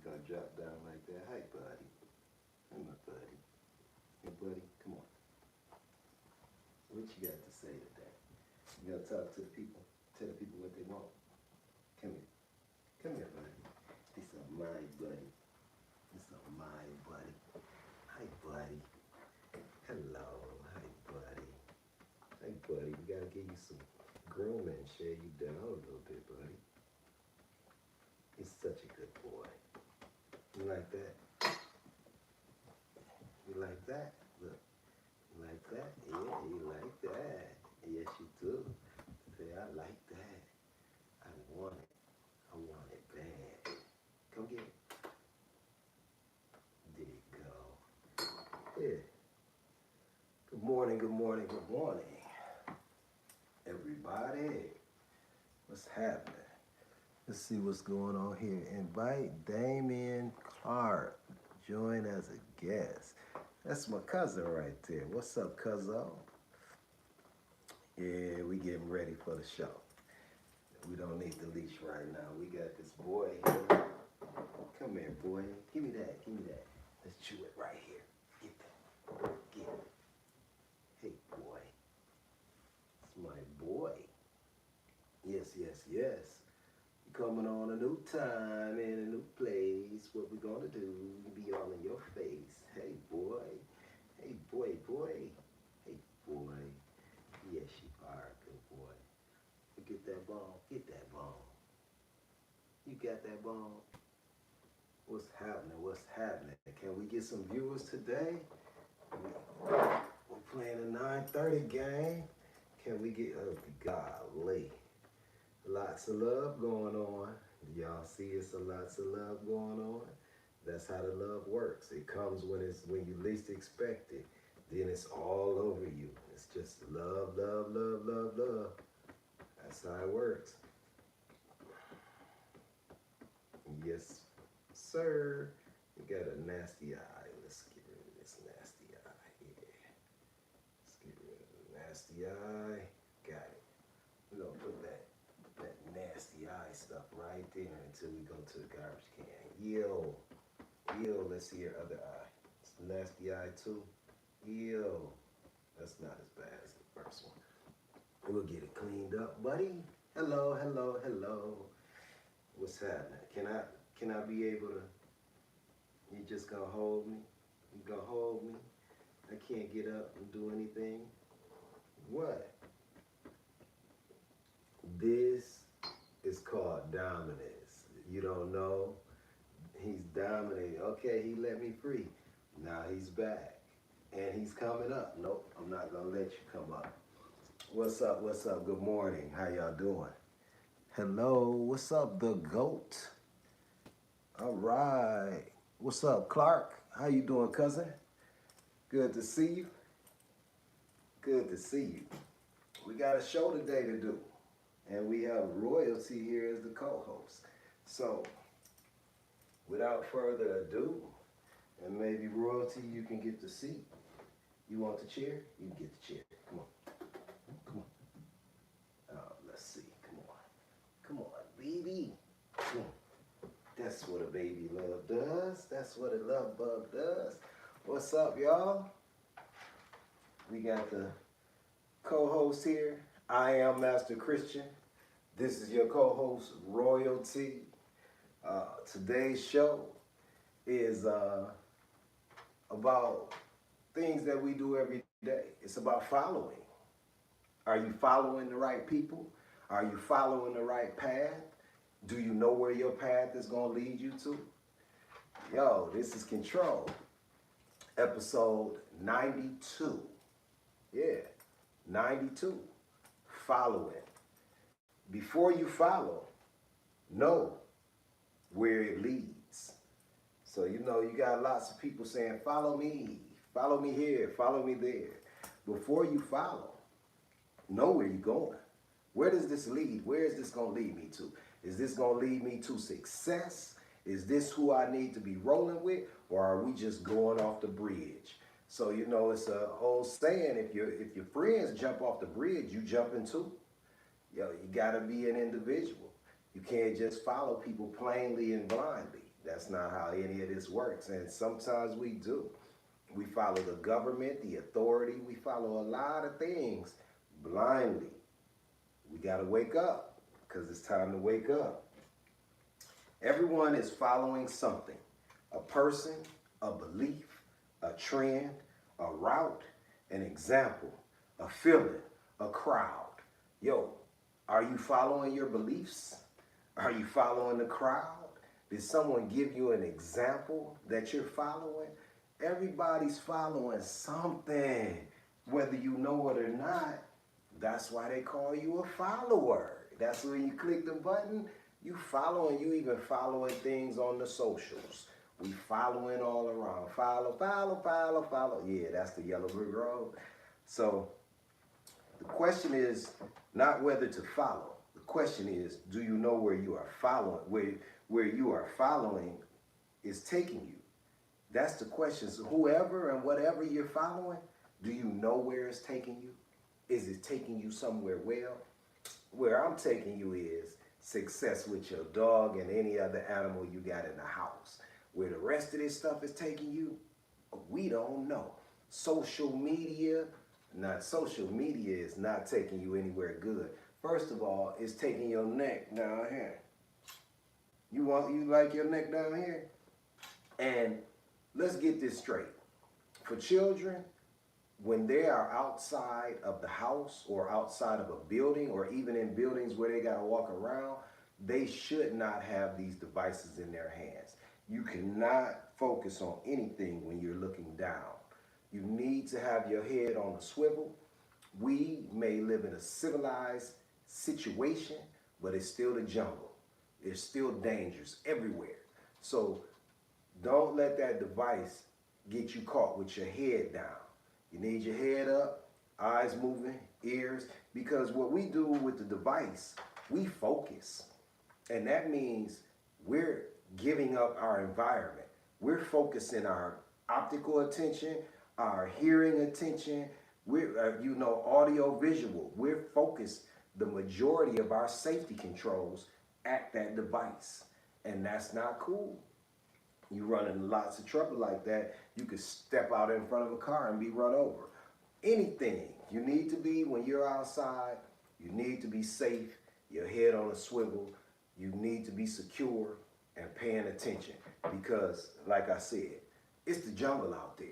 gonna drop down like that. Hi, buddy. Hi, my buddy. Hey, buddy, come on. What you got to say today? You gonna talk to the people? Tell the people what they want. Come here. Come here, buddy. This is my buddy. This is my buddy. Hi, buddy. Hello. Hi, buddy. Hey, buddy. We gotta give you some grooming and share you down a little bit, buddy. He's such a good boy. You like that? You like that? Look. You like that? Yeah, you like that. Yes, you do. Say, I like that. I want it. I want it bad. Come get it. There you go. Yeah. Good morning, good morning, good morning. Everybody. What's happening? Let's see what's going on here. Invite Damien Clark. Join as a guest. That's my cousin right there. What's up, cuzzo? Yeah, we getting ready for the show. We don't need the leash right now. We got this boy here. Come here, boy. Give me that. Give me that. Let's chew it right here. Get that. Get it. Hey, boy. It's my boy. Yes, yes, yes. Coming on a new time in a new place. What we gonna do? Be all in your face. Hey, boy. Hey, boy, boy. Hey, boy. Yes, you are a good boy. Get that ball. Get that ball. You got that ball? What's happening? What's happening? Can we get some viewers today? We're playing a 9:30 game. Can we get, oh, golly. Lots of love going on. Y'all see it's a lots of love going on. That's how the love works. It comes when you least expect it. Then it's all over you. It's just love, love, love, love, love. That's how it works. Yes, sir. You got a nasty eye. Let's get rid of this nasty eye. Yeah. Let's get rid of the nasty eye. Got it. We're gonna put that nasty eye stuff right there until we go to the garbage can. Yo, let's see your other eye. It's the nasty eye too. Yo, that's not as bad as the first one. We'll get it cleaned up, buddy. Hello, hello, hello. What's happening? Can I be able to? You just gonna hold me? You gonna hold me? I can't get up and do anything. What? This is called dominance. You don't know? He's dominating. Okay, he let me free. Now he's back. And he's coming up. Nope, I'm not gonna let you come up. What's up? What's up? Good morning. How y'all doing? Hello, what's up, the GOAT? All right. What's up, Clark? How you doing, cousin? Good to see you. Good to see you. We got a show today to do. And we have royalty here as the co-host. So, without further ado, and maybe royalty, you can get the seat. You want the chair? You can get the chair. Come on. Come on. Let's see. Come on. Come on, baby. Come on. That's what a baby love does. That's what a love bug does. What's up, y'all? We got the co-host here. I am Master Christian. This is your co-host, Royalty. Today's show is about things that we do every day. It's about following. Are you following the right people? Are you following the right path? Do you know where your path is going to lead you to? Yo, this is Control, episode 92. Yeah, 92. Following. Before you follow, know where it leads. So, you know, you got lots of people saying, follow me here, follow me there. Before you follow, know where you're going. Where does this lead? Where is this going to lead me to? Is this going to lead me to success? Is this who I need to be rolling with? Or are we just going off the bridge? So, you know, it's an old saying, if your friends jump off the bridge, you jump into. Yo, you got to be an individual. You can't just follow people plainly and blindly. That's not how any of this works. And sometimes we do. We follow the government, the authority. We follow a lot of things blindly. We got to wake up because it's time to wake up. Everyone is following something, a person, a belief, a trend, a route, an example, a feeling, a crowd. Yo, are you following your beliefs? Are you following the crowd? Did someone give you an example that you're following? Everybody's following something, whether you know it or not. That's why they call you a follower. That's when you click the button, you following, you even following things on the socials. We following all around. Follow, follow, follow, follow. Yeah, that's the yellow brick road. So the question is not whether to follow. The question is, do you know where you are following, where you are following is taking you? That's the question. So whoever and whatever you're following, do you know where it's taking you? Is it taking you somewhere well? Where I'm taking you is success with your dog and any other animal you got in the house. Where the rest of this stuff is taking you, we don't know. Social media is not taking you anywhere good. First of all, it's taking your neck down here. You like your neck down here? And let's get this straight. For children, when they are outside of the house or outside of a building or even in buildings where they got to walk around, they should not have these devices in their hands. You cannot focus on anything when you're looking down. You need to have your head on a swivel. We may live in a civilized situation, but it's still the jungle. There's still dangers everywhere. So don't let that device get you caught with your head down. You need your head up, eyes moving, ears, because what we do with the device, we focus. And that means we're giving up our environment. We're focusing our optical attention, our hearing attention, we're, audio visual. We're focused the majority of our safety controls at that device. And that's not cool. You run in lots of trouble like that, you could step out in front of a car and be run over. Anything you need to be when you're outside, you need to be safe, your head on a swivel, you need to be secure and paying attention because, like I said, it's the jungle out there.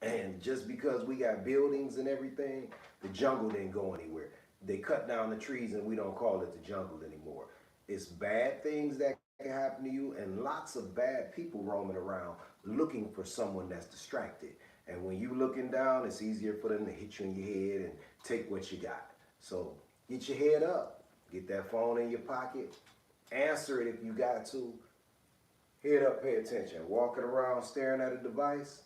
And just because we got buildings and everything, the jungle didn't go anywhere. They cut down the trees and we don't call it the jungle anymore. It's bad things that can happen to you and lots of bad people roaming around looking for someone that's distracted. And when you looking down, it's easier for them to hit you in your head and take what you got. So get your head up, get that phone in your pocket, answer it if you got to. Head up, pay attention. Walking around staring at a device?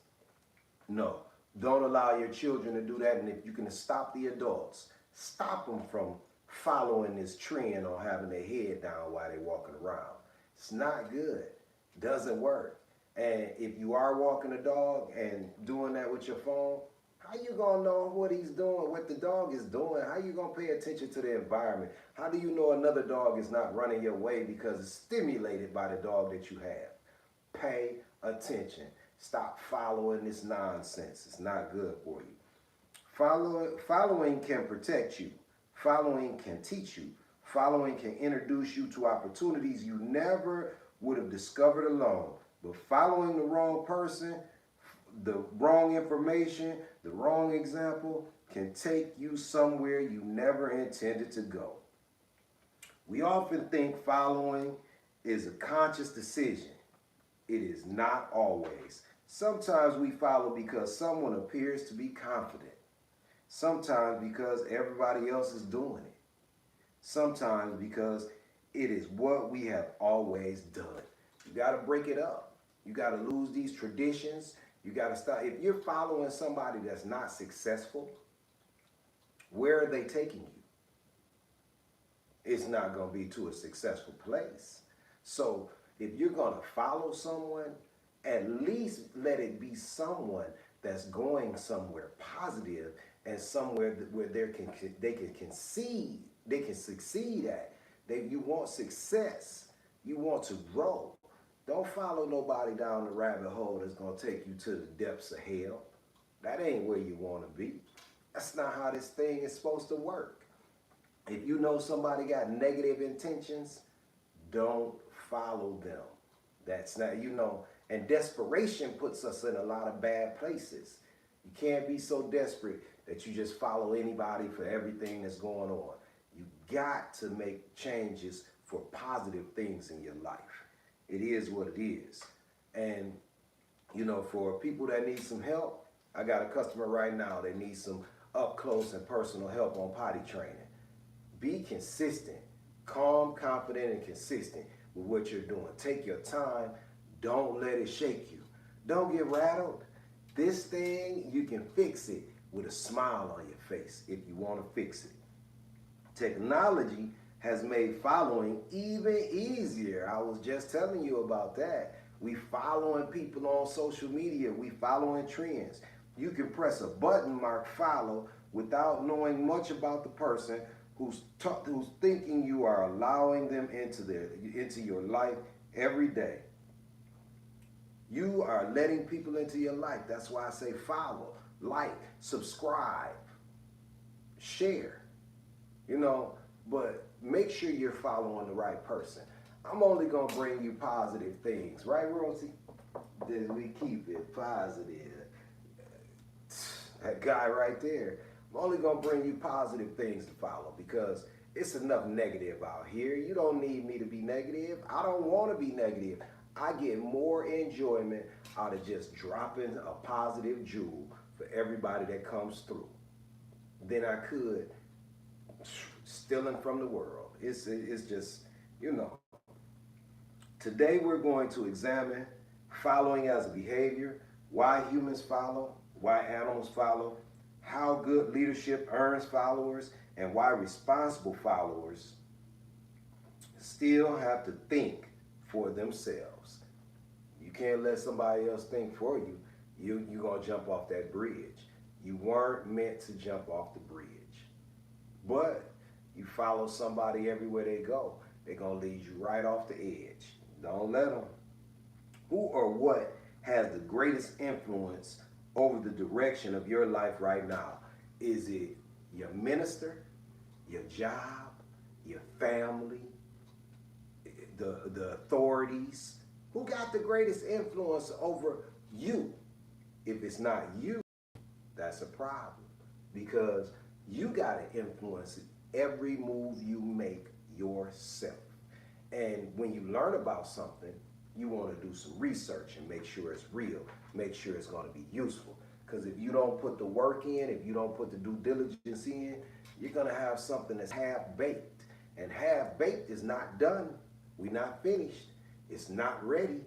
No. Don't allow your children to do that. And if you can stop the adults, stop them from following this trend on having their head down while they're walking around. It's not good. Doesn't work. And if you are walking a dog and doing that with your phone, how you gonna know what he's doing, what the dog is doing? How you gonna pay attention to the environment? How do you know another dog is not running your way because it's stimulated by the dog that you have? Pay attention. Stop following this nonsense. It's not good for you. Following can protect you. Following can teach you. Following can introduce you to opportunities you never would have discovered alone. But following the wrong person, the wrong information, the wrong example can take you somewhere you never intended to go. We often think following is a conscious decision. It is not always. Sometimes we follow because someone appears to be confident. Sometimes because everybody else is doing it. Sometimes because it is what we have always done. You got to break it up. You got to lose these traditions. You got to stop. If you're following somebody that's not successful, where are they taking you? It's not going to be to a successful place. So if you're going to follow someone, at least let it be someone that's going somewhere positive and somewhere where they can succeed at. You want success. You want to grow. Don't follow nobody down the rabbit hole that's going to take you to the depths of hell. That ain't where you want to be. That's not how this thing is supposed to work. If you know somebody got negative intentions, don't follow them. That's not, and desperation puts us in a lot of bad places. You can't be so desperate that you just follow anybody for everything that's going on. You got to make changes for positive things in your life. It is what it is. And, for people that need some help, I got a customer right now that needs some up close and personal help on potty training. Be consistent, calm, confident, and consistent with what you're doing. Take your time. Don't let it shake you. Don't get rattled. This thing, you can fix it with a smile on your face if you want to fix it. Technology has made following even easier. I was just telling you about that. We following people on social media. We following trends. You can press a button marked follow without knowing much about the person who's thinking you are allowing them into your life every day. You are letting people into your life. That's why I say follow, like, subscribe, share, but make sure you're following the right person. I'm only going to bring you positive things, right, Rosie? Then we keep it positive. That guy right there. I'm only going to bring you positive things to follow because it's enough negative out here. You don't need me to be negative. I don't want to be negative. I get more enjoyment out of just dropping a positive jewel for everybody that comes through than I could stealing from the world. It's just, Today we're going to examine following as a behavior, why humans follow, why animals follow, how good leadership earns followers, and why responsible followers still have to think for themselves. You can't let somebody else think for you. You're going to jump off that bridge. You weren't meant to jump off the bridge. But you follow somebody everywhere they go, they're going to lead you right off the edge. Don't let them. Who or what has the greatest influence over the direction of your life right now? Is it your minister, your job, your family, the authorities? Who got the greatest influence over you? If it's not you, that's a problem because you got to influence every move you make yourself. And when you learn about something, you want to do some research and make sure it's real, make sure it's going to be useful. Because if you don't put the work in, if you don't put the due diligence in, you're going to have something that's half-baked. And half-baked is not done. We're not finished. It's not ready.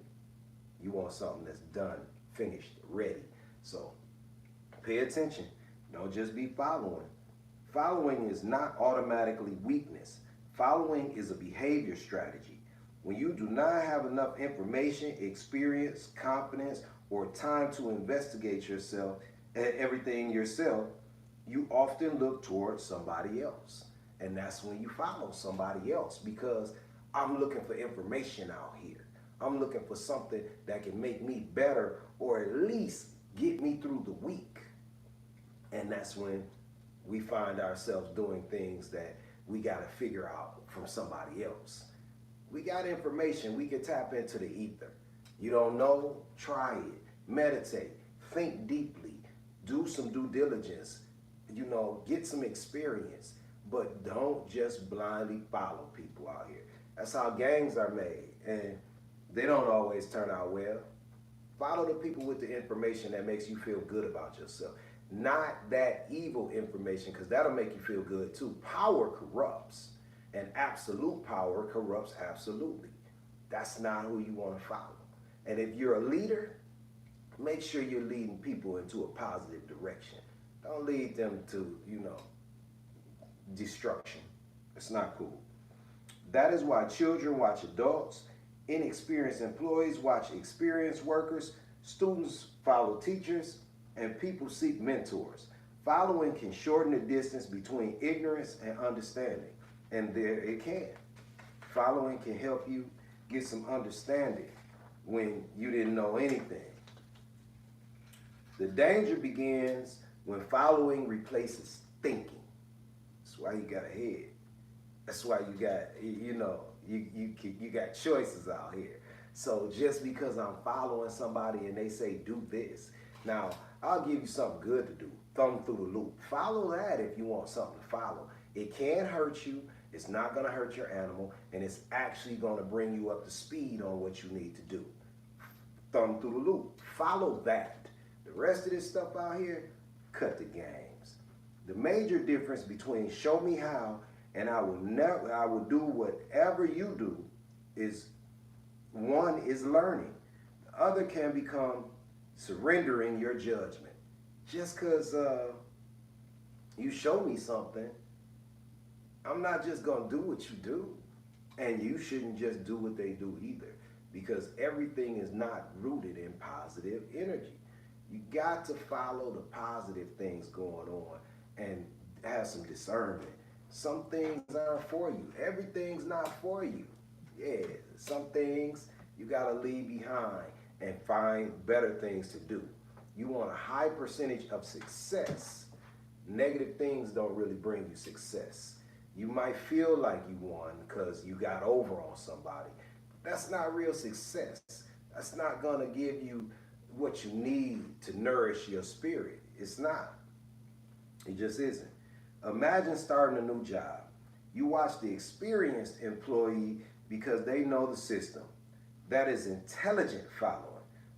You want something that's done, finished, ready. So pay attention. Don't just be following. Following is not automatically weakness. Following is a behavior strategy. When you do not have enough information, experience, confidence, or time to investigate everything yourself, you often look towards somebody else. And that's when you follow somebody else because I'm looking for information out here. I'm looking for something that can make me better or at least get me through the week. And that's when we find ourselves doing things that we got to figure out from somebody else. We got information. We can tap into the ether. You don't know? Try it. Meditate. Think deeply. Do some due diligence. Get some experience. But don't just blindly follow people out here. That's how gangs are made. And they don't always turn out well. Follow the people with the information that makes you feel good about yourself. Not that evil information, because that'll make you feel good too. Power corrupts, and absolute power corrupts absolutely. That's not who you want to follow. And if you're a leader, make sure you're leading people into a positive direction. Don't lead them to, destruction. It's not cool. That is why children watch adults, inexperienced employees watch experienced workers, students follow teachers, and people seek mentors. Following can shorten the distance between ignorance and understanding. And there it can. Following can help you get some understanding. when you didn't know anything. The danger begins when following replaces thinking. That's why you got a head. That's why you got, you got choices out here. So just because I'm following somebody and they say do this, now I'll give you something good to do. Thumb through the loop. Follow that if you want something to follow. It can't hurt you. It's not going to hurt your animal, and it's actually going to bring you up to speed on what you need to do. Thumb through the loop. Follow that. The rest of this stuff out here, cut the games. The major difference between show me how and I will do whatever you do is one is learning. The other can become surrendering your judgment. Just because you show me something, I'm not just going to do what you do. And you shouldn't just do what they do either, because everything is not rooted in positive energy. You got to follow the positive things going on and have some discernment. Some things aren't for you. Everything's not for you. Yeah, some things you got to leave behind and find better things to do. You want a high percentage of success. Negative things don't really bring you success. You might feel like you won because you got over on somebody. That's not real success. That's not going to give you what you need to nourish your spirit. It's not. It just isn't. Imagine starting a new job. You watch the experienced employee because they know the system. That is intelligent following.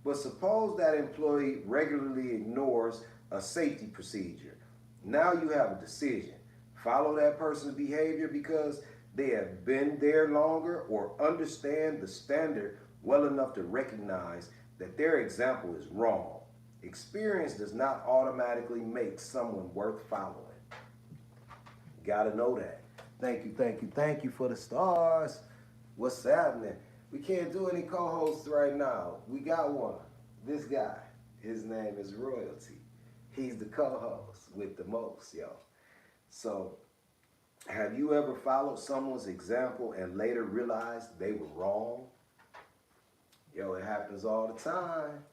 But suppose that employee regularly ignores a safety procedure. Now you have a decision. Follow that person's behavior because they have been there longer or understand the standard well enough to recognize that their example is wrong. Experience does not automatically make someone worth following. Gotta know that. Thank you for the stars. What's happening? We can't do any co-hosts right now. We got one. This guy. His name is Royalty. He's the co-host with the most, yo. So, have you ever followed someone's example and later realized they were wrong? Yo, it happens all the time.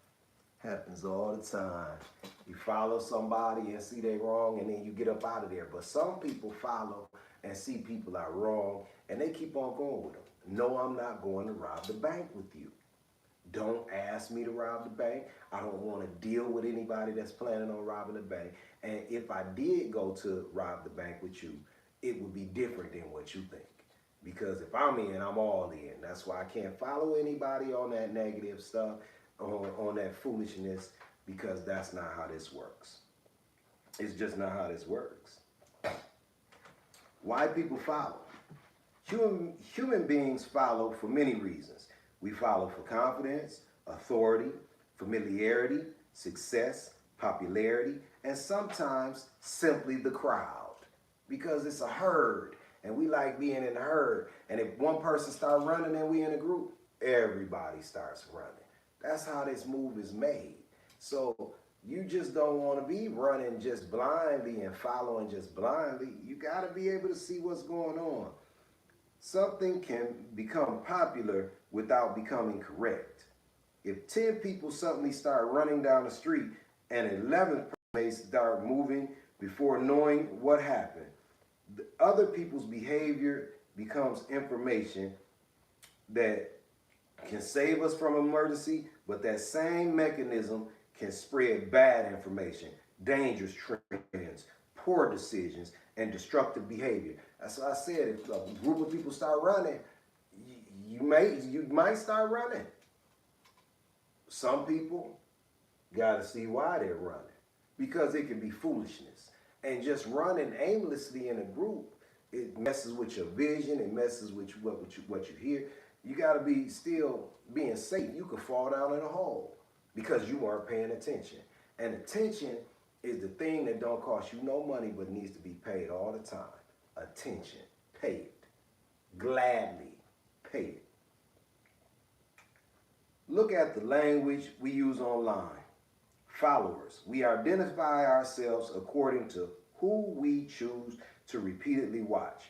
Happens all the time. You follow somebody and see they wrong and then you get up out of there. But some people follow and see people are wrong and they keep on going with them. No, I'm not going to rob the bank with you. Don't ask me to rob the bank. I don't want to deal with anybody that's planning on robbing the bank. And if I did go to rob the bank with you, it would be different than what you think. Because if I'm in, I'm all in. That's why I can't follow anybody on that negative stuff, on that foolishness, because that's not how this works. It's just not how this works. Why people follow? Human beings follow for many reasons. We follow for confidence, authority, familiarity, success, popularity, and sometimes simply the crowd. Because it's a herd, and we like being in a herd. And if one person starts running and we in a group, everybody starts running. That's how this move is made. So you just don't want to be running just blindly and following just blindly. You got to be able to see what's going on. Something can become popular without becoming correct. If 10 people suddenly start running down the street and 11th may start moving before knowing what happened, the other people's behavior becomes information that can save us from emergency, but that same mechanism can spread bad information, dangerous trends, poor decisions, and destructive behavior. That's why I said if a group of people start running, you might start running. Some people got to see why they're running, because it can be foolishness. And just running aimlessly in a group, it messes with your vision, it messes with what you hear. You got to be still being safe. You could fall down in a hole because you weren't paying attention. And attention is the thing that don't cost you no money but needs to be paid all the time. Attention. Pay it. Gladly pay it. Look at the language we use online. Followers. We identify ourselves according to who we choose to repeatedly watch.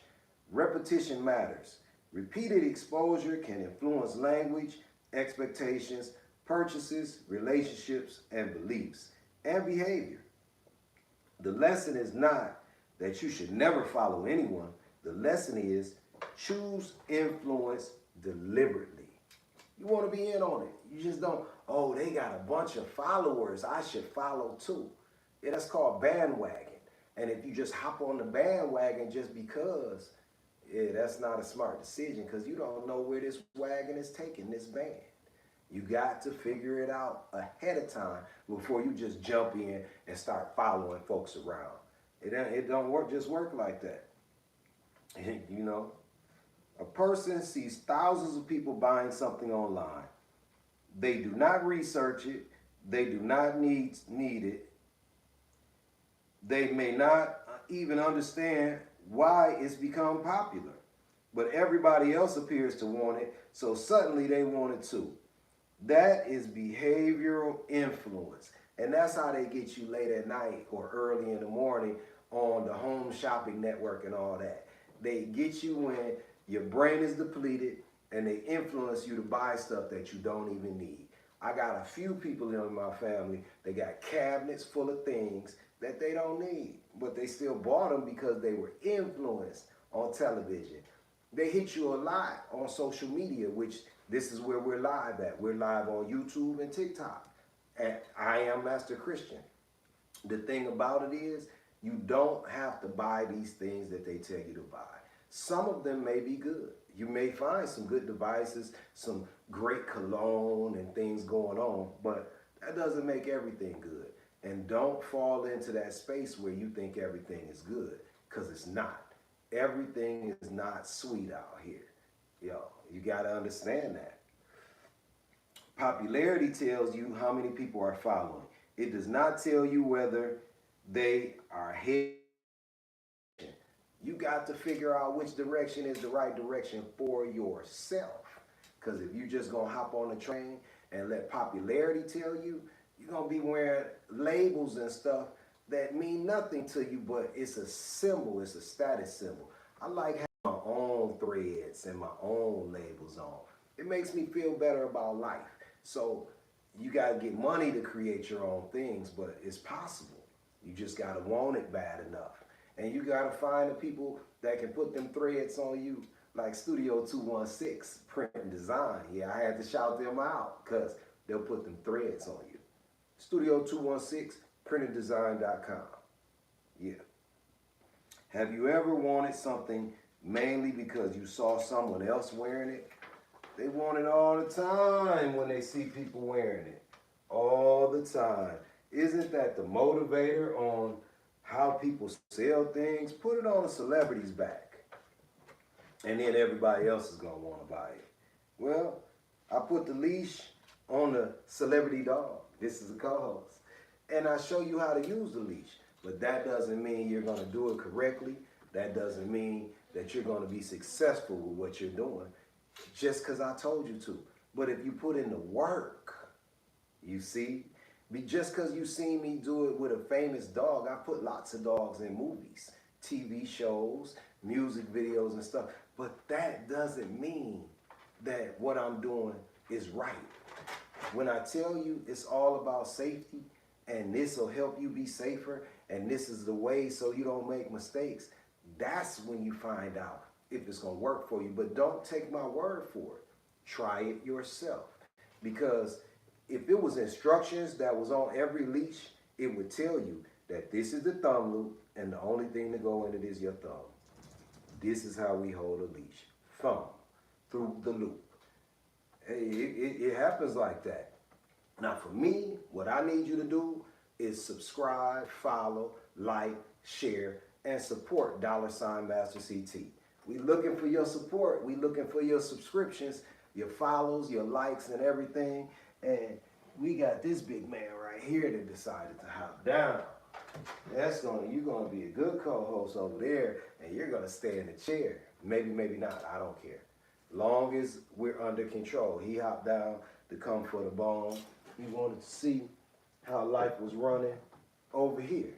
Repetition matters. Repeated exposure can influence language expectations, purchases, relationships, and beliefs, and behavior. The lesson is not that you should never follow anyone. The lesson is choose influence deliberately. You want to be in on it. You just don't, oh, they got a bunch of followers, I should follow too. Yeah, that's called bandwagon. And if you just hop on the bandwagon just because, yeah, that's not a smart decision because you don't know where this wagon is taking this band. You got to figure it out ahead of time before you just jump in and start following folks around. It don't work like that. You know, a person sees thousands of people buying something online. They do not research it. They do not need it. They may not even understand why it's become popular. But everybody else appears to want it, so suddenly they want it too. That is behavioral influence. And that's how they get you late at night or early in the morning on the home shopping network and all that. They get you when your brain is depleted and they influence you to buy stuff that you don't even need. I got a few people in my family that got cabinets full of things that they don't need, but they still bought them because they were influenced on television. They hit you a lot on social media, which this is where we're live at. We're live on YouTube and TikTok at I Am Master Christian. The thing about it is you don't have to buy these things that they tell you to buy. Some of them may be good. You may find some good devices, some great cologne and things going on, but that doesn't make everything good. And don't fall into that space where you think everything is good, because it's not. Everything is not sweet out here. Yo, you got to understand that. Popularity tells you how many people are following. It does not tell you whether they are heading. You got to figure out which direction is the right direction for yourself. Because if you just going to hop on the train and let popularity tell you, you're going to be wearing labels and stuff that mean nothing to you, but it's a symbol, it's a status symbol. I like having my own threads and my own labels on. It makes me feel better about life. So you got to get money to create your own things, but it's possible. You just got to want it bad enough. And you got to find the people that can put them threads on you, like Studio 216, Print and Design. Yeah, I had to shout them out because they'll put them threads on you. Studio 216, printanddesign.com. Yeah. Have you ever wanted something mainly because you saw someone else wearing it? They want it all the time when they see people wearing it. All the time. Isn't that the motivator on how people sell things? Put it on a celebrity's back. And then everybody else is going to want to buy it. Well, I put the leash on the celebrity dog. This is a co-host. And I show you how to use the leash. But that doesn't mean you're going to do it correctly. That doesn't mean that you're going to be successful with what you're doing just because I told you to. But if you put in the work, you see, just because you seen me do it with a famous dog, I put lots of dogs in movies, TV shows, music videos and stuff. But that doesn't mean that what I'm doing is right. When I tell you it's all about safety and this will help you be safer and this is the way so you don't make mistakes, that's when you find out if it's going to work for you. But don't take my word for it. Try it yourself. Because if it was instructions that was on every leash, it would tell you that this is the thumb loop and the only thing to go in it is your thumb. This is how we hold a leash. Thumb through the loop. Hey, it happens like that. Now for me, what I need you to do is subscribe, follow, like, share, and support $MasterCT. We looking for your support. We looking for your subscriptions, your follows, your likes, and everything. And we got this big man right here that decided to hop down. You're gonna be a good co-host over there, and you're gonna stay in the chair. Maybe, maybe not. I don't care. Long as we're under control. He hopped down to come for the bone. He wanted to see how life was running over here.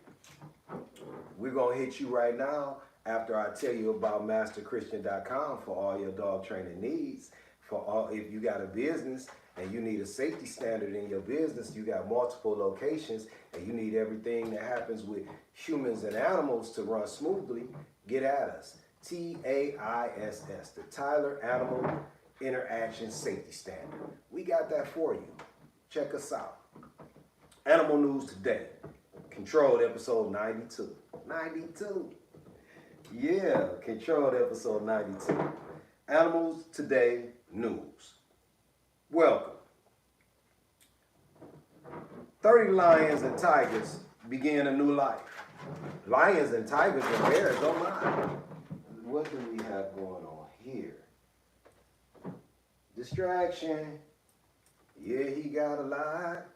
We're gonna hit you right now after I tell you about masterchristian.com for all your dog training needs. for all. If you got a business and you need a safety standard in your business, you got multiple locations, and you need everything that happens with humans and animals to run smoothly, get at us. TAISS, the Tyler Animal Interaction Safety Standard. We got that for you. Check us out. Animal News Today, Controlled episode 92. 92. Yeah, Controlled episode 92. Animals Today News. Welcome. 30 lions and tigers begin a new life. Lions and tigers and bears, oh my. What do we have going on here? Distraction. Yeah, he got a lot.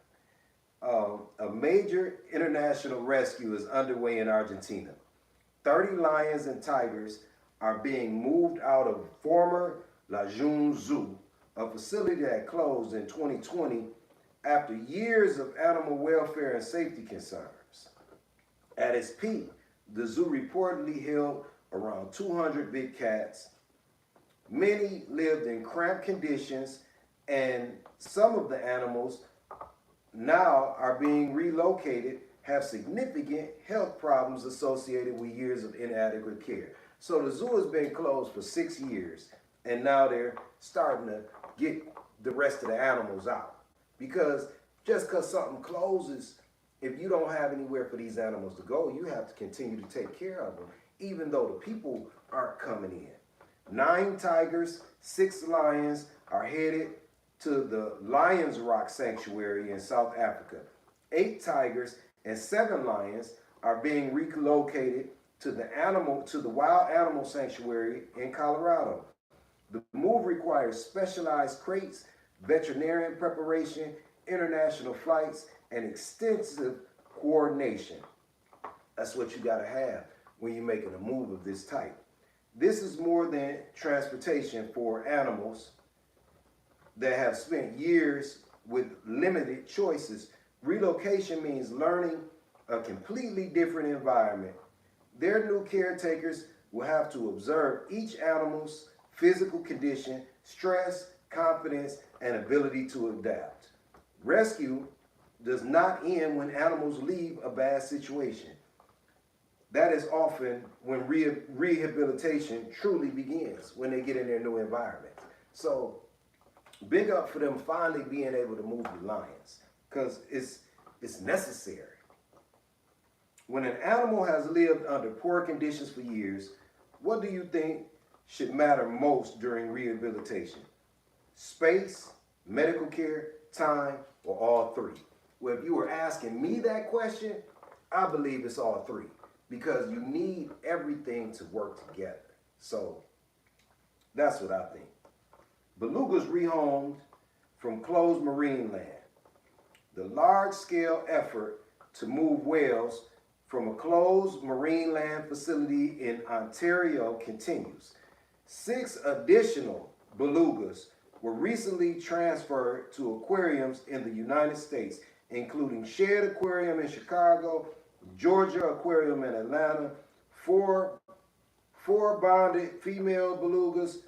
A major international rescue is underway in Argentina. 30 lions and tigers are being moved out of former Lajun Zoo, a facility that closed in 2020 after years of animal welfare and safety concerns. At its peak, the zoo reportedly held around 200 big cats. Many lived in cramped conditions, and some of the animals now are being relocated, have significant health problems associated with years of inadequate care. So the zoo has been closed for 6 years, and now they're starting to get the rest of the animals out. Because just because something closes, if you don't have anywhere for these animals to go, you have to continue to take care of them, even though the people aren't coming in. 9 tigers, 6 lions are headed to the Lions Rock Sanctuary in South Africa. 8 tigers and 7 lions are being relocated to the Wild Animal Sanctuary in Colorado. The move requires specialized crates, veterinarian preparation, international flights, and extensive coordination. That's what you gotta have when you're making a move of this type. This is more than transportation for animals that have spent years with limited choices. Relocation means learning a completely different environment. Their new caretakers will have to observe each animal's physical condition, stress, confidence, and ability to adapt. Rescue does not end when animals leave a bad situation. That is often when rehabilitation truly begins, when they get in their new environment. So big up for them finally being able to move the lions, because it's necessary. When an animal has lived under poor conditions for years, what do you think should matter most during rehabilitation? Space, medical care, time, or all three? Well, if you were asking me that question, I believe it's all three, because you need everything to work together. So that's what I think. Belugas rehomed from closed marine land. The large-scale effort to move whales from a closed marine land facility in Ontario continues. 6 additional belugas were recently transferred to aquariums in the United States, including Shed Aquarium in Chicago, Georgia Aquarium in Atlanta. 4 bonded female belugas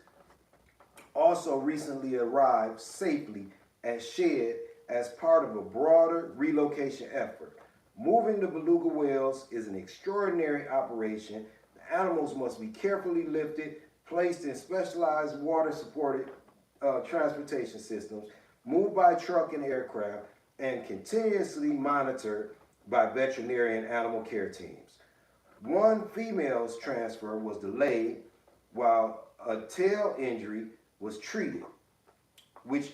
also recently arrived safely at Shed as part of a broader relocation effort. Moving the beluga whales is an extraordinary operation. The animals must be carefully lifted, placed in specialized water-supported transportation systems, moved by truck and aircraft, and continuously monitored by veterinarian animal care teams. One female's transfer was delayed while a tail injury was treated, which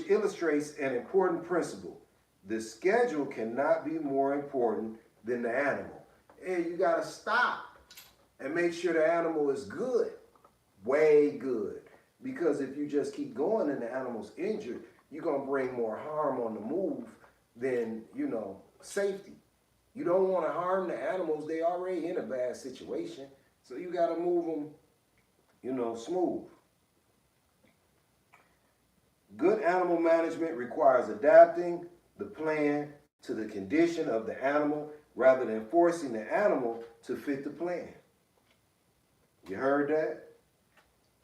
illustrates an important principle. The schedule cannot be more important than the animal. And you gotta stop and make sure the animal is good, way good. Because if you just keep going and the animal's injured, you're gonna bring more harm on the move than, safety. You don't wanna harm the animals, they already in a bad situation. So you gotta move them, smooth. Good animal management requires adapting the plan to the condition of the animal rather than forcing the animal to fit the plan. You heard that?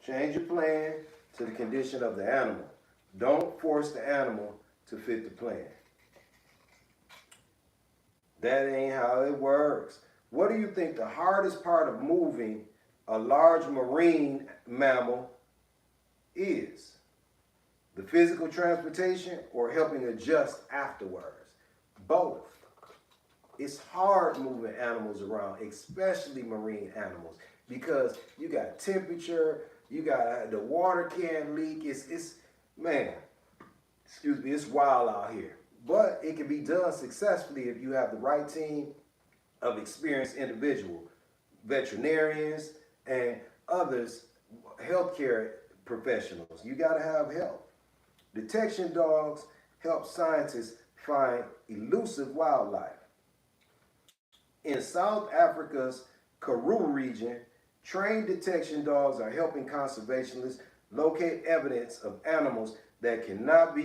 Change your plan to the condition of the animal. Don't force the animal to fit the plan. That ain't how it works. What do you think the hardest part of moving a large marine mammal is? The physical transportation or helping adjust afterwards? Both. It's hard moving animals around, especially marine animals, because you got temperature, you got the water can leak. It's man, excuse me, it's wild out here. But it can be done successfully if you have the right team of experienced individuals, veterinarians, and others, healthcare professionals. You got to have help. Detection dogs help scientists find elusive wildlife. In South Africa's Karoo region, trained detection dogs are helping conservationists locate evidence of animals that cannot be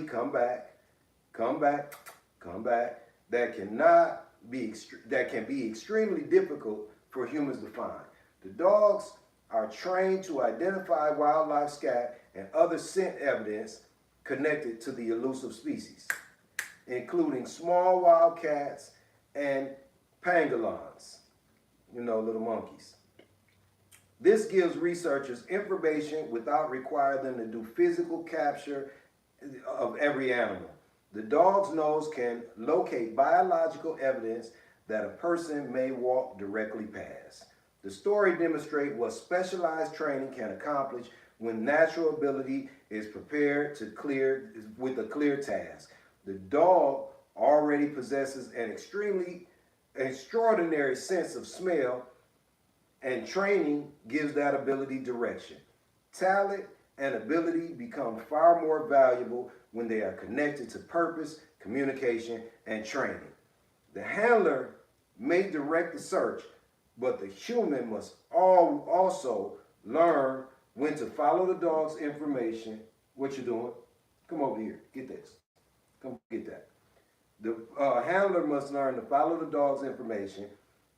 that can be extremely difficult for humans to find. The dogs are trained to identify wildlife scat and other scent evidence connected to the elusive species, including small wild cats and pangolins, little monkeys. This gives researchers information without requiring them to do physical capture of every animal. The dog's nose can locate biological evidence that a person may walk directly past. The story demonstrates what specialized training can accomplish when natural ability is prepared with a clear task. The dog already possesses an extraordinary sense of smell, and training gives that ability direction. Talent and ability become far more valuable when they are connected to purpose, communication, and training. The handler may direct the search, but the human must also learn when to follow the dog's information. What you doing? Come over here. Get this. Come get that. The handler must learn to follow the dog's information.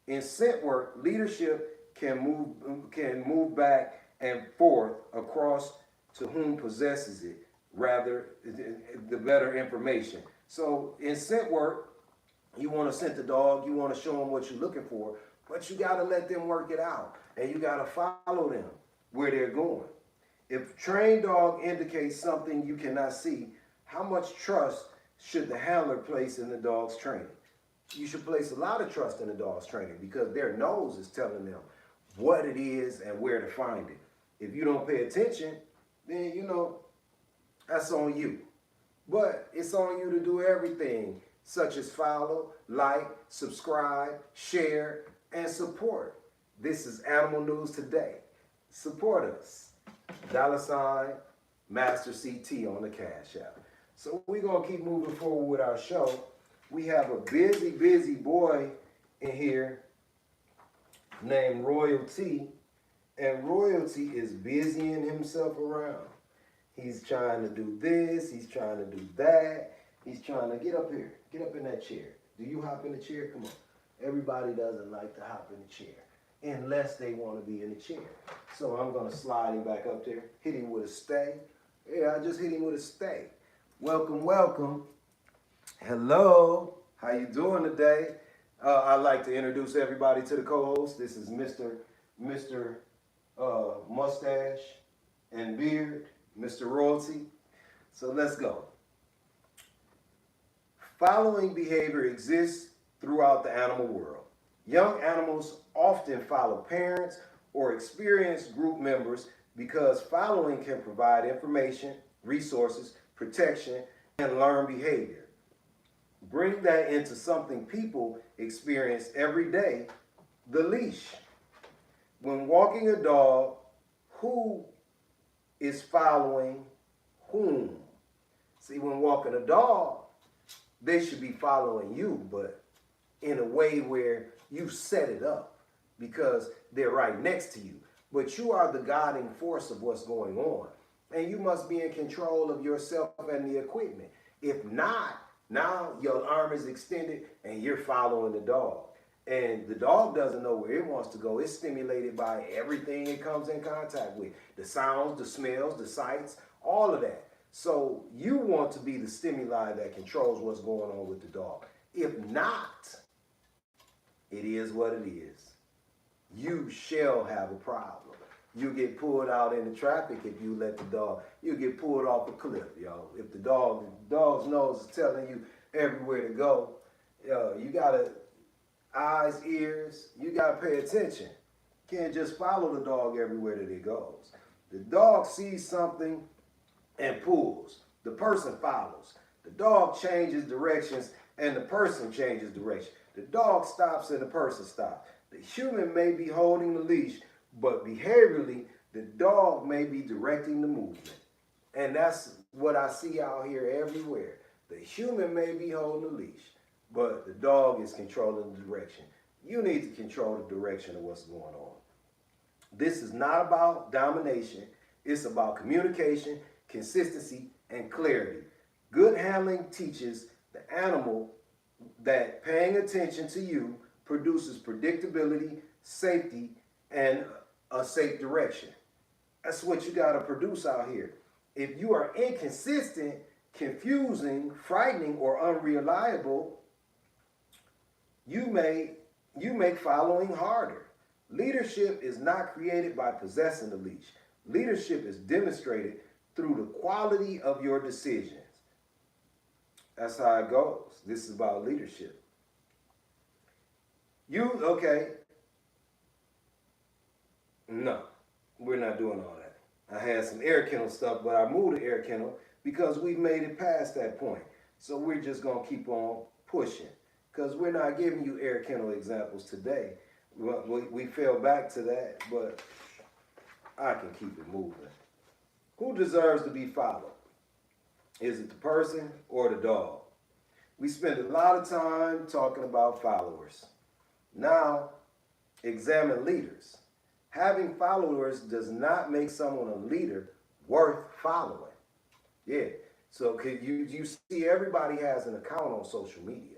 In scent work, leadership can move back and forth across to whom possesses it, rather the better information. So in scent work, you want to scent the dog, you want to show them what you're looking for, but you got to let them work it out, and you got to follow them where they're going. If trained dog indicates something you cannot see, how much trust should the handler place in the dog's training? You should place a lot of trust in the dog's training because their nose is telling them what it is and where to find it. If you don't pay attention, then that's on you. But it's on you to do everything, such as follow, like, subscribe, share, and support. This is Animal News Today. Support us. $ masterct on the Cash App. So we're going to keep moving forward with our show. We have a busy boy in here named Royalty. And Royalty is busying himself around. He's trying to do this. He's trying to do that. He's trying to get up here. Get up in that chair. Do you hop in the chair? Come on. Everybody doesn't like to hop in the chair unless they want to be in the chair. So I'm going to slide him back up there. Hit him with a stay. Yeah, I just hit him with a stay. Welcome. Hello. How you doing today? I'd like to introduce everybody to the co-host. This is Mr. Mustache and Beard, Mr. Royalty. So let's go. Following behavior exists throughout the animal world. Young animals often follow parents or experienced group members because following can provide information, resources, protection, and learn behavior. Bring that into something people experience every day, the leash. When walking a dog, who is following whom? See, when walking a dog, they should be following you, but in a way where you set it up because they're right next to you. But you are the guiding force of what's going on. And you must be in control of yourself and the equipment. If not, now your arm is extended and you're following the dog. And the dog doesn't know where it wants to go. It's stimulated by everything it comes in contact with. The sounds, the smells, the sights, all of that. So you want to be the stimuli that controls what's going on with the dog. If not, it is what it is. You shall have a problem. You get pulled out in the traffic if you let the dog. You get pulled off a cliff, yo. If the dog's nose is telling you everywhere to go, yo, you gotta eyes, ears. You gotta pay attention. You can't just follow the dog everywhere that it goes. The dog sees something and pulls. The person follows. The dog changes directions and the person changes direction. The dog stops and the person stops. The human may be holding the leash, but behaviorally, the dog may be directing the movement. And that's what I see out here everywhere. The human may be holding the leash, but the dog is controlling the direction. You need to control the direction of what's going on. This is not about domination. It's about communication, consistency, and clarity. Good handling teaches the animal that paying attention to you produces predictability, safety, and a safe direction. That's what you got to produce out here. If you are inconsistent, confusing, frightening, or unreliable, you make following harder. Leadership is not created by possessing the leash. Leadership is demonstrated through the quality of your decisions. That's how it goes. This is about leadership. Okay. No, we're not doing all that. I had some air kennel stuff, but I moved the air kennel because we've made it past that point. So we're just going to keep on pushing because we're not giving you air kennel examples today. We fell back to that, but I can keep it moving. Who deserves to be followed? Is it the person or the dog? We spend a lot of time talking about followers. Now, examine leaders. Having followers does not make someone a leader worth following. Yeah, so you see everybody has an account on social media,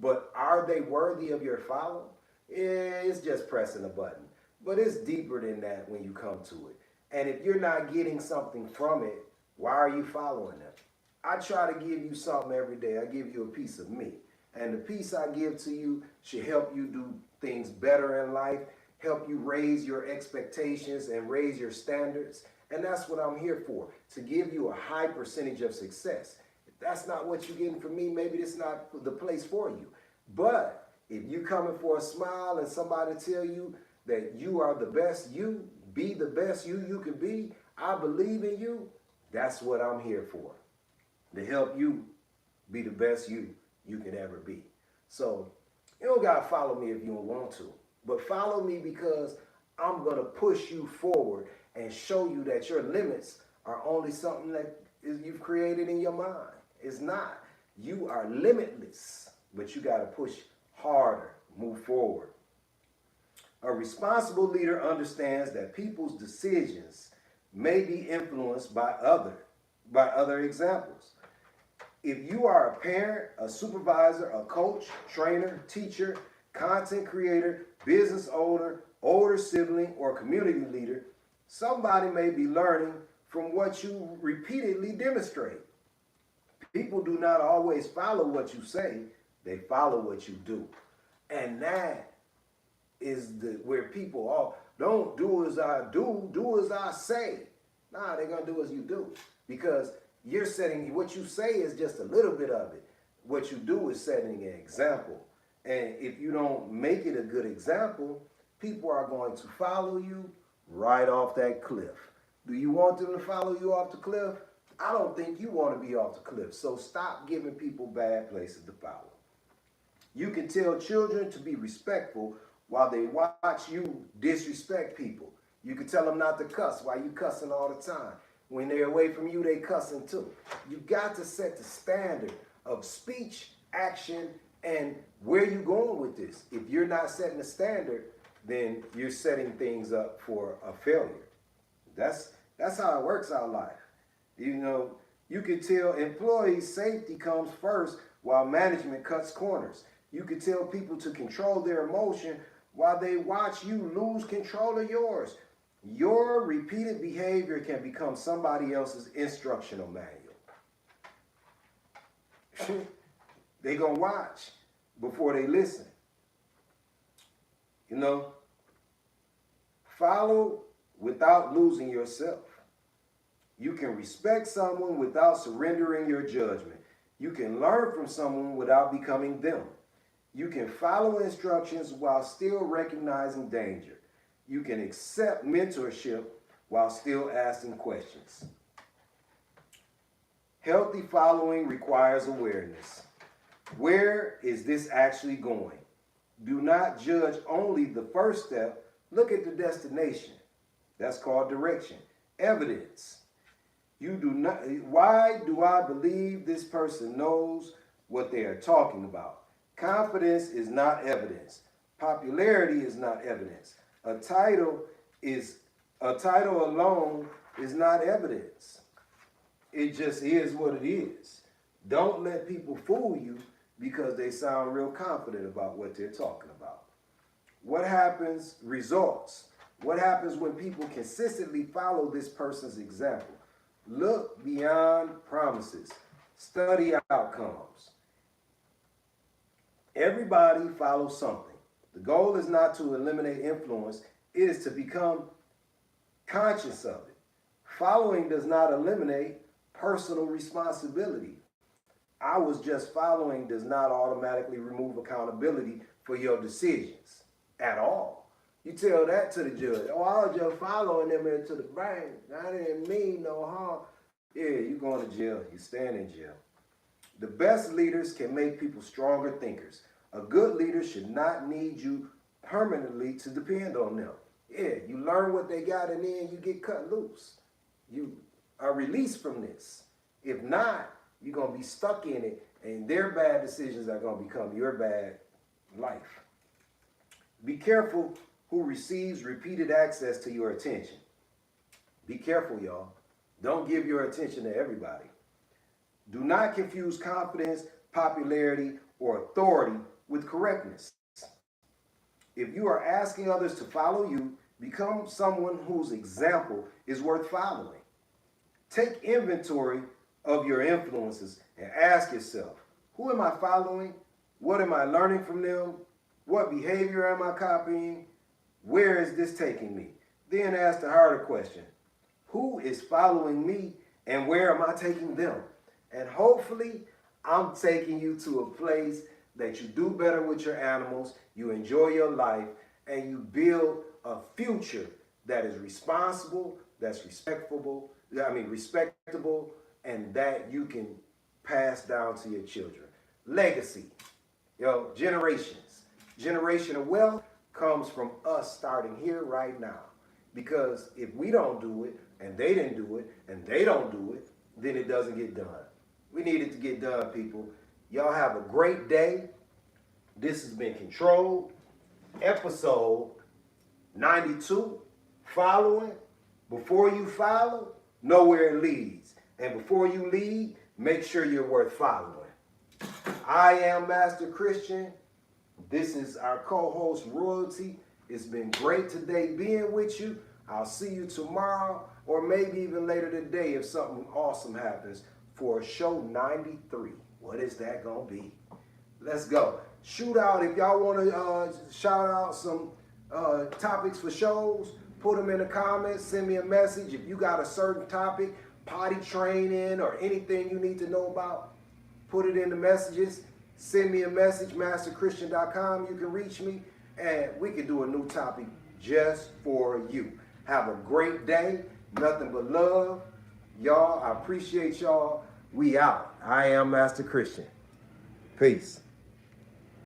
but are they worthy of your follow? It's just pressing a button, but it's deeper than that when you come to it. And if you're not getting something from it, why are you following them? I try to give you something every day. I give you a piece of me. And the piece I give to you should help you do things better in life, help you raise your expectations and raise your standards. And that's what I'm here for, to give you a high percentage of success. If that's not what you're getting from me, maybe it's not the place for you. But if you're coming for a smile and somebody tell you that you are the best you, be the best you can be, I believe in you, that's what I'm here for, to help you be the best you can ever be. So you don't got to follow me if you don't want to, but follow me because I'm going to push you forward and show you that your limits are only something that you've created in your mind. It's not. You are limitless, but you got to push harder, move forward. A responsible leader understands that people's decisions may be influenced by other examples. If you are a parent, a supervisor, a coach, trainer, teacher, content creator, business owner, older sibling, or community leader, somebody may be learning from what you repeatedly demonstrate. People do not always follow what you say, they follow what you do. And that is where people are. Don't do as I do as I say. Nah, they're going to do as you do. Because you're setting, what you say is just a little bit of it. What you do is setting an example. And if you don't make it a good example, people are going to follow you right off that cliff. Do you want them to follow you off the cliff? I don't think you want to be off the cliff. So stop giving people bad places to follow. You can tell children to be respectful while they watch you disrespect people. You can tell them not to cuss while you cussing all the time. When they're away from you, they cussing too. You got to set the standard of speech, action, and where you going with this. If you're not setting the standard, then you're setting things up for a failure. That's how it works out life. You know, you can tell employees safety comes first while management cuts corners. You can tell people to control their emotion while they watch you lose control of yours. Your repeated behavior can become somebody else's instructional manual. They gonna watch before they listen. You know, follow without losing yourself. You can respect someone without surrendering your judgment. You can learn from someone without becoming them. You can follow instructions while still recognizing danger. You can accept mentorship while still asking questions. Healthy following requires awareness. Where is this actually going? Do not judge only the first step. Look at the destination. That's called direction. Evidence. You do not. Why do I believe this person knows what they are talking about? Confidence is not evidence. Popularity is not evidence. A title alone is not evidence. It just is what it is. Don't let people fool you because they sound real confident about what they're talking about. What happens? Results. What happens when people consistently follow this person's example? Look beyond promises. Study outcomes. Everybody follows something. The goal is not to eliminate influence. It is to become conscious of it. Following does not eliminate personal responsibility. I was just following does not automatically remove accountability for your decisions at all. You tell that to the judge. Oh, I was just following them into the bank. I didn't mean no harm. Yeah, you're going to jail. You stand in jail. The best leaders can make people stronger thinkers. A good leader should not need you permanently to depend on them. Yeah, you learn what they got and then you get cut loose. You are released from this. If not, you're going to be stuck in it and their bad decisions are going to become your bad life. Be careful who receives repeated access to your attention. Be careful, y'all. Don't give your attention to everybody. Do not confuse confidence, popularity, or authority with correctness. If you are asking others to follow you, become someone whose example is worth following. Take inventory of your influences and ask yourself, who am I following? What am I learning from them? What behavior am I copying? Where is this taking me? Then ask the harder question, who is following me and where am I taking them? And hopefully I'm taking you to a place that you do better with your animals, you enjoy your life, and you build a future that is responsible, that's respectable, and that you can pass down to your children. Legacy, generations. Generational wealth comes from us starting here right now. Because if we don't do it, and they didn't do it, and they don't do it, then it doesn't get done. We need it to get done, people. Y'all have a great day. This has been Controlled, episode 92. Following. Before you follow, know where it leads. And before you lead, make sure you're worth following. I am Master Christian. This is our co-host, Royalty. It's been great today being with you. I'll see you tomorrow or maybe even later today if something awesome happens for show 93. What is that going to be? Let's go. Shoot out. If y'all want to shout out some topics for shows, put them in the comments. Send me a message. If you got a certain topic, potty training or anything you need to know about, put it in the messages. Send me a message, masterchristian.com. You can reach me and we can do a new topic just for you. Have a great day. Nothing but love. Y'all, I appreciate y'all. We out. I am Master Christian. Peace.